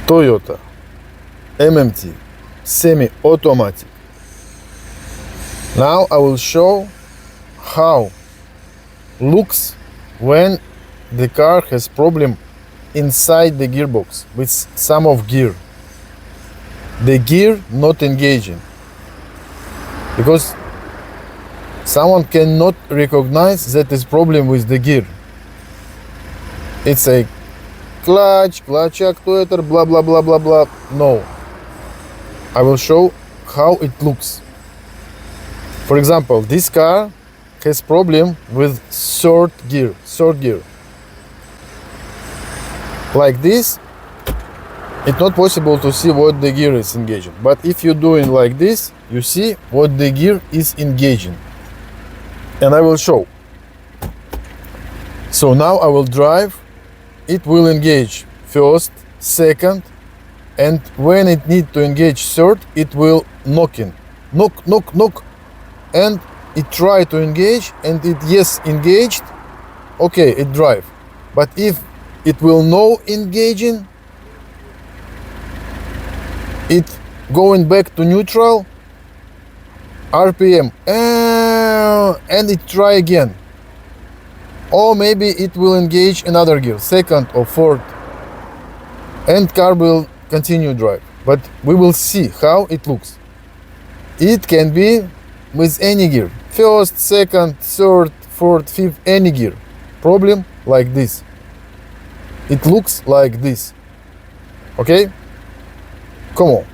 Toyota MMT semi-automatic. Now I will show how looks when the car has problem inside the gearbox with some of gear. The gear not engaging because someone cannot recognize that is problem with the gear. It's a clutch actuator, blah blah blah blah blah. No, I will show how it looks. For example, this car has problem with third gear. Like this, it's not possible to see what the gear is engaging. But if you're doing like this, you see what the gear is engaging. And I will show. So now I will drive. It will engage first, second, and when it need to engage third, it will knock, and it try to engage, and it yes engaged, okay, it drive. But if it will no engaging, it going back to neutral, RPM, and it try again. Or maybe it will engage another gear, second or fourth, and car will continue drive. But we will see how it looks. It can be with any gear, first, second, third, fourth, fifth, any gear. Problem like this. It looks like this. Okay? Come on.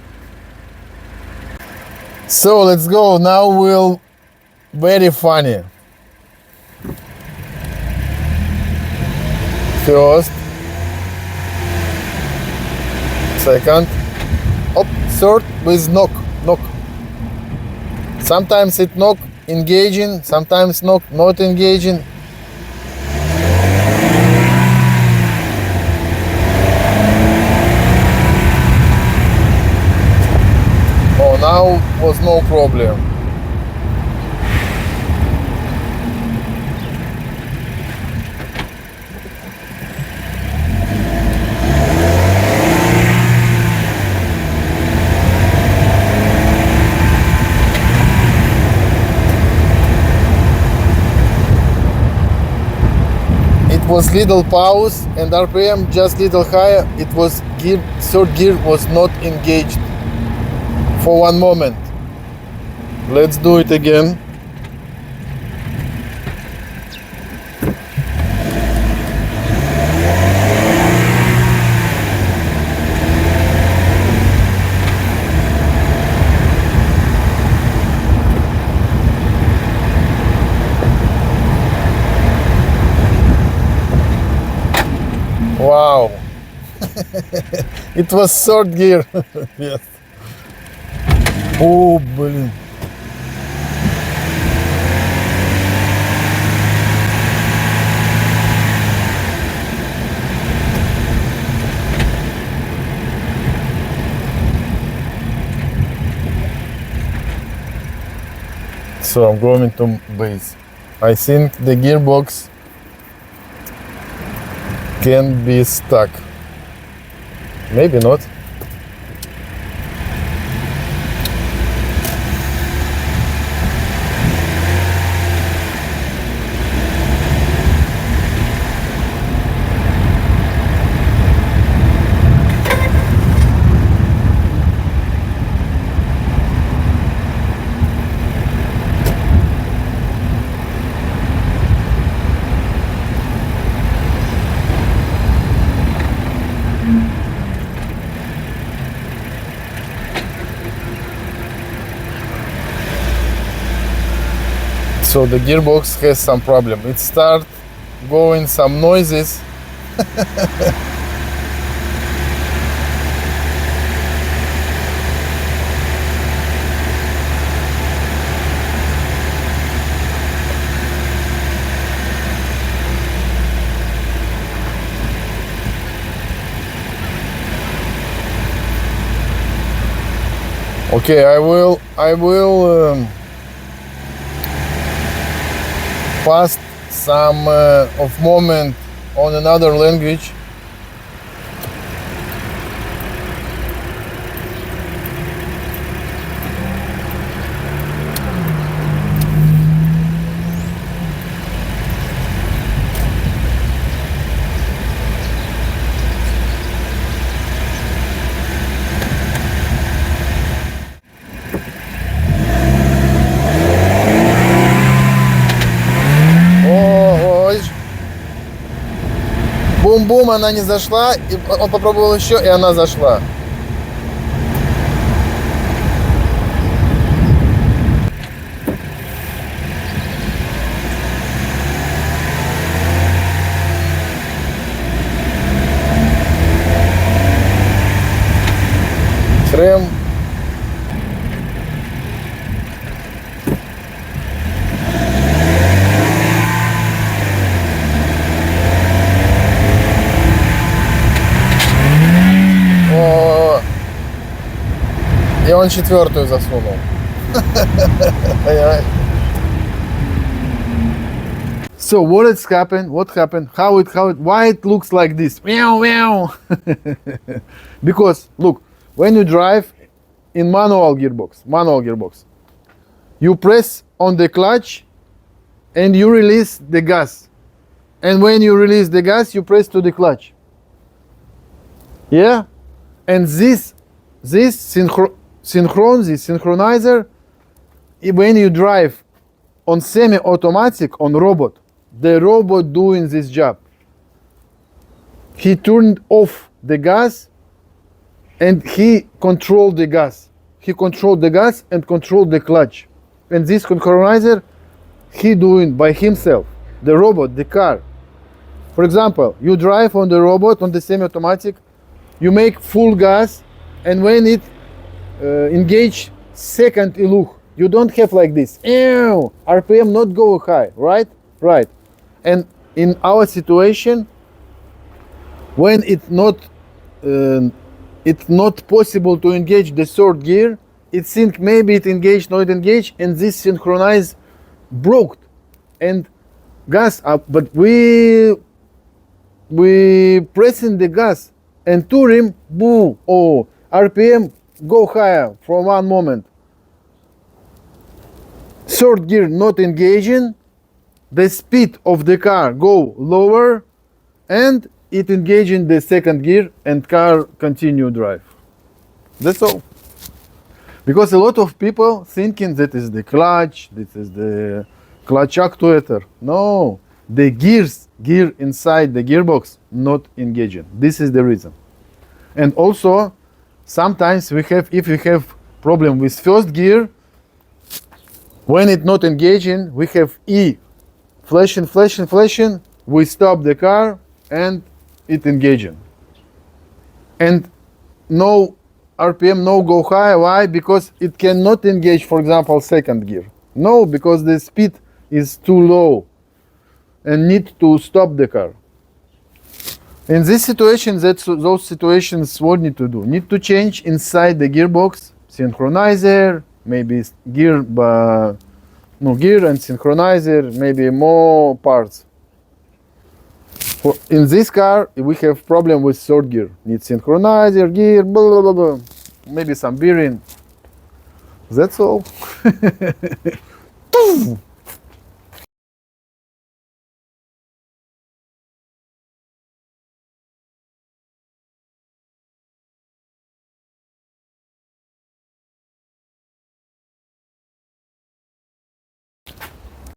So let's go. Now we'll very funny. First, second, up, third with knock. Sometimes it knock engaging, sometimes knock not engaging. Oh, now was no problem. It was little pause and RPM just little higher. It was gear, third gear was not engaged for one moment. Let's do it again. Wow. It was third gear. Yes. Oh, блин. So I'm going to base. I think the gearbox can be stuck. Maybe not. So the gearbox has some problem. It starts going some noises. Okay, I will pass some of moment on another language она не зашла, и он попробовал еще, и она зашла. Крем. О, и он четвертую засунул. So what has happened? What happened? Why it looks like this? Meow, meow. Because look, when you drive in manual gearbox, you press on the clutch and you release the gas. And when you release the gas, you press to the clutch. Yeah? And this synchronizer, when you drive on semi-automatic, on robot, the robot doing this job. He turned off the gas and he controlled the gas. He controlled the gas and controlled the clutch. And this synchronizer, he doing by himself. The robot, the car. For example, you drive on the robot, on the semi-automatic, you make full gas, and when it engage second look, you don't have like this. Ew, RPM not go high, right? Right. And in our situation, when it's not possible to engage the third gear, it think maybe it engaged, not engaged, and this synchronize broke, and gas up. But we pressing the gas and touring, boom, oh, RPM go higher for one moment. Third gear not engaging, the speed of the car go lower, and it engaging the second gear and car continue drive. That's all. Because a lot of people thinking that is the clutch, this is the clutch actuator. No, the gear inside the gearbox not engaging. This is the reason. And also, sometimes if we have problem with first gear, when it not engaging, we have E flashing, we stop the car and it engaging. And no RPM no go high. Why? Because it cannot engage, for example, second gear. No, because the speed is too low and need to stop the car. In this situation, those situations, what need to do? Need to change inside the gearbox, synchronizer, maybe gear and synchronizer, maybe more parts. In this car, we have problem with third gear. Need synchronizer, gear, blah, blah, blah, blah. Maybe some bearing. That's all.